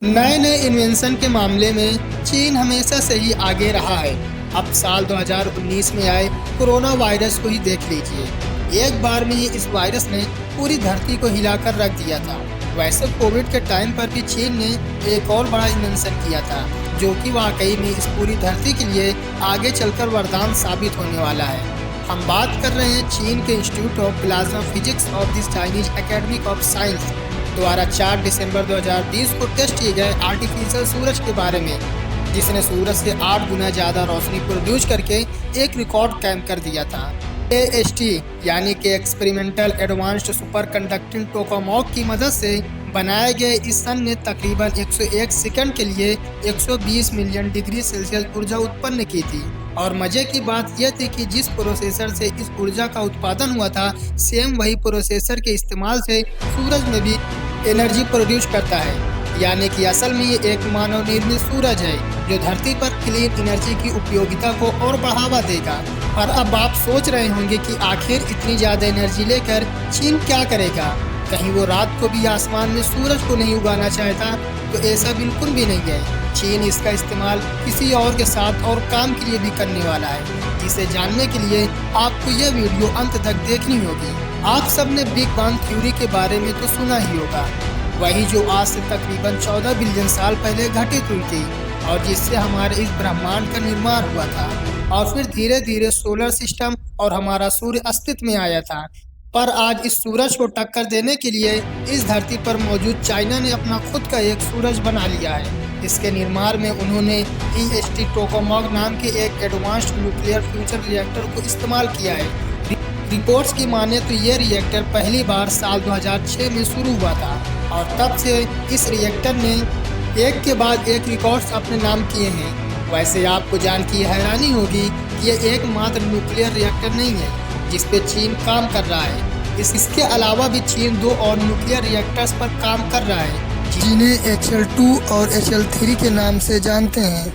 नए नए इन्वेंशन के मामले में चीन हमेशा से ही आगे रहा है। अब साल 2019 में आए कोरोना वायरस को ही देख लीजिए। एक बार में ही इस वायरस ने पूरी धरती को हिलाकर रख दिया था। वैसे कोविड के टाइम पर भी चीन ने एक और बड़ा इन्वेंशन किया था, जो कि वाकई में इस पूरी धरती के लिए आगे चलकर वरदान साबित होने वाला है। हम बात कर रहे हैं चीन के institute of plasma physics of the Chinese academy of science द्वारा 4 दिसंबर 2020 को टेस्ट किए गए आर्टिफिशियल सूरज के बारे में, जिसने सूरज से 8 गुना ज़्यादा रोशनी प्रोड्यूस करके एक रिकॉर्ड कायम कर दिया था। AST यानी कि एक्सपेरिमेंटल एडवांस्ड सुपर कंडक्टिंग टोकामोक की मदद से बनाए गए इस सन ने तकरीबन 101 सेकंड के लिए 120 मिलियन डिग्री सेल्सियस ऊर्जा उत्पन्न की थी। और मजे की बात यह थी कि जिस प्रोसेसर से इस ऊर्जा का उत्पादन हुआ था, सेम वही प्रोसेसर के इस्तेमाल से सूरज में भी एनर्जी प्रोड्यूस करता है। यानी कि असल में ये एक मानव निर्मित सूरज है, जो धरती पर क्लीन एनर्जी की उपयोगिता को और बढ़ावा देगा। और अब आप सोच रहे होंगे कि आखिर इतनी ज़्यादा एनर्जी लेकर चीन क्या करेगा? कहीं वो रात को भी आसमान में सूरज को नहीं उगाना चाहता? तो ऐसा बिल्कुल भी नहीं है। चीन इसका इस्तेमाल किसी और के साथ और काम के लिए भी करने वाला है, जिसे जानने के लिए आपको यह वीडियो अंत तक देखनी होगी। आप सबने बिग बैंग थ्योरी के बारे में तो सुना ही होगा, वही जो आज से तकरीबन 14 बिलियन साल पहले घटित हुई थी और जिससे हमारे इस ब्रह्मांड का निर्माण हुआ था और फिर धीरे धीरे सोलर सिस्टम और हमारा सूर्य अस्तित्व में आया था। पर आज इस सूरज को टक्कर देने के लिए इस धरती पर मौजूद चाइना ने अपना खुद का एक सूरज बना लिया है। इसके निर्माण में उन्होंने EST टोकामोक नाम के एक एडवांस्ड न्यूक्लियर फ्यूजन रिएक्टर को इस्तेमाल किया है। रिपोर्ट्स की माने तो ये रिएक्टर पहली बार साल 2006 में शुरू हुआ था और तब से इस रिएक्टर ने एक के बाद एक रिकॉर्ड्स अपने नाम किए हैं। वैसे आपको जान की हैरानी होगी कि ये एकमात्र न्यूक्लियर रिएक्टर नहीं है जिस पे चीन काम कर रहा है। इसके अलावा भी चीन 2 और न्यूक्लियर रिएक्टर्स पर काम कर रहा है, जिन्हें HL2 और HL3 के नाम से जानते हैं।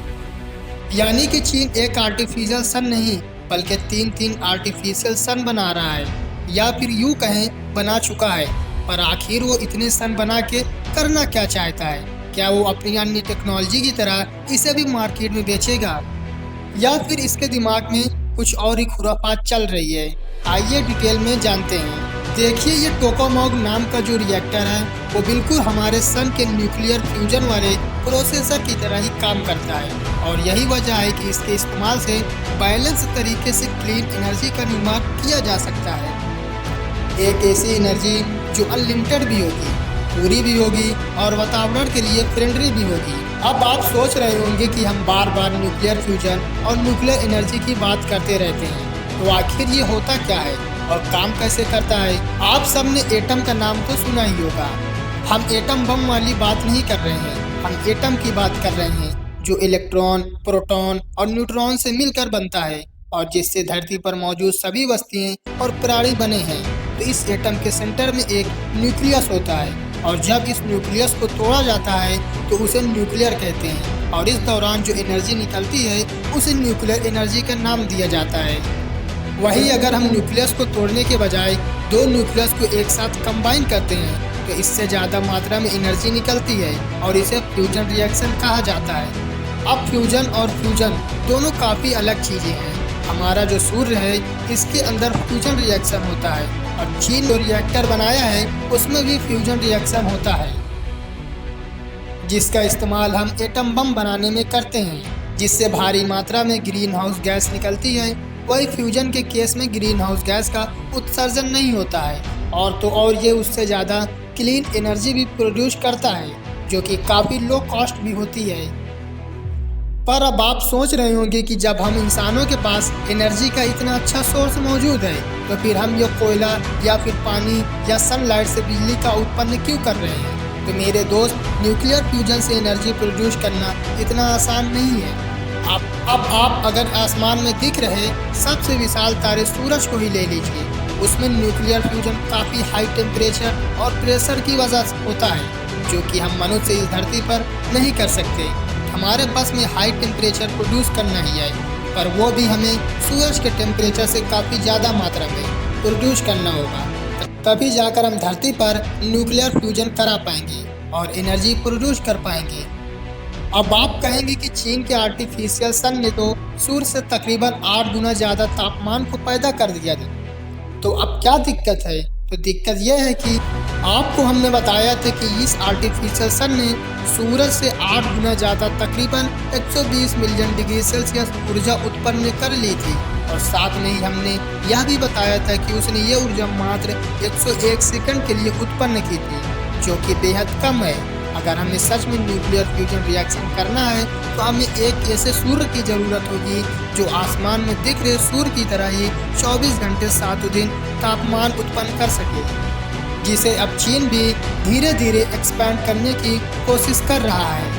यानी कि चीन एक आर्टिफिशियल सन नहीं बल्कि 3 आर्टिफिशियल सन बना रहा है, या फिर यूँ कहें बना चुका है। पर आखिर वो इतने सन बना के करना क्या चाहता है? क्या वो अपनी अन्य टेक्नोलॉजी की तरह इसे भी मार्केट में बेचेगा, या फिर इसके दिमाग में कुछ और ही खुरापात चल रही है? आइए डिटेल में जानते हैं। देखिए, ये टोकामोक नाम का जो रिएक्टर है वो बिल्कुल हमारे सन के न्यूक्लियर फ्यूजन वाले प्रोसेसर की तरह ही काम करता है और यही वजह है कि इसके इस्तेमाल से बैलेंस तरीके से क्लीन एनर्जी का निर्माण किया जा सकता है। एक ऐसी एनर्जी जो अनलिमिटेड भी होगी, पूरी भी होगी और वातावरण के लिए फ्रेंडली भी होगी। अब आप सोच रहे होंगे कि हम बार बार न्यूक्लियर फ्यूजन और न्यूक्लियर एनर्जी की बात करते रहते हैं, तो आखिर ये होता क्या है और काम कैसे करता है? आप सबने एटम का नाम तो सुना ही होगा। हम एटम बम वाली बात नहीं कर रहे हैं, हम एटम की बात कर रहे हैं, जो इलेक्ट्रॉन, प्रोटॉन और न्यूट्रॉन से मिलकर बनता है और जिससे धरती पर मौजूद सभी वस्तुएं और प्राणी बने हैं। तो इस एटम के सेंटर में एक न्यूक्लियस होता है और जब इस न्यूक्लियस को तोड़ा जाता है तो उसे न्यूक्लियर कहते हैं और इस दौरान जो एनर्जी निकलती है उसे न्यूक्लियर एनर्जी का नाम दिया जाता है। वहीं अगर हम न्यूक्लियस को तोड़ने के बजाय 2 न्यूक्लियस को एक साथ कंबाइन करते हैं तो इससे ज़्यादा मात्रा में एनर्जी निकलती है और इसे फ्यूजन रिएक्शन कहा जाता है। अब फ्यूजन और फ्यूजन दोनों काफ़ी अलग चीज़ें हैं। हमारा जो सूर्य है इसके अंदर फ्यूजन रिएक्शन होता है और चीन जो रिएक्टर बनाया है उसमें भी फ्यूजन रिएक्शन होता है, जिसका इस्तेमाल हम एटम बम बनाने में करते हैं, जिससे भारी मात्रा में ग्रीन हाउस गैस निकलती है। वही फ्यूजन के केस में ग्रीन हाउस गैस का उत्सर्जन नहीं होता है और तो और ये उससे ज़्यादा क्लीन एनर्जी भी प्रोड्यूस करता है, जो कि काफ़ी लो कॉस्ट भी होती है। पर अब आप सोच रहे होंगे कि जब हम इंसानों के पास एनर्जी का इतना अच्छा सोर्स मौजूद है तो फिर हम ये कोयला या फिर पानी या सनलाइट से बिजली का उत्पन्न क्यों कर रहे हैं? तो मेरे दोस्त, न्यूक्लियर फ्यूजन से एनर्जी प्रोड्यूस करना इतना आसान नहीं है। अब आप अगर आसमान में दिख रहे सबसे विशाल तारे सूरज को ही ले लीजिए, उसमें न्यूक्लियर फ्यूजन काफ़ी हाई टेम्परेचर और प्रेशर की वजह से होता है, जो कि हम मनुष्य इस धरती पर नहीं कर सकते। हमारे बस में हाई टेम्परेचर प्रोड्यूस करना ही है, पर वो भी हमें सूरज के टेम्परेचर से काफ़ी ज़्यादा मात्रा में प्रोड्यूस करना होगा, तभी जाकर हम धरती पर न्यूक्लियर फ्यूजन करा पाएंगे और एनर्जी प्रोड्यूस कर पाएंगे। अब आप कहेंगे कि चीन के आर्टिफिशियल सन ने तो सूर्य से तकरीबन 8 गुना ज़्यादा तापमान को पैदा कर दिया था, तो अब क्या दिक्कत है? तो दिक्कत यह है कि आपको हमने बताया था कि इस आर्टिफिशियल सन ने सूरज से 8 गुना ज़्यादा तकरीबन 120 मिलियन डिग्री सेल्सियस ऊर्जा उत्पन्न कर ली थी, और साथ में ही हमने यह भी बताया था कि उसने ये ऊर्जा मात्र 101 सेकंड के लिए उत्पन्न की थी, जो कि बेहद कम है। अगर हमें सच में न्यूक्लियर फ्यूजन रिएक्शन करना है तो हमें एक ऐसे सूर्य की ज़रूरत होगी जो आसमान में दिख रहे सूर्य की तरह ही 24 घंटे 7 दिन तापमान उत्पन्न कर सके, जिसे अब चीन भी धीरे धीरे एक्सपैंड करने की कोशिश कर रहा है।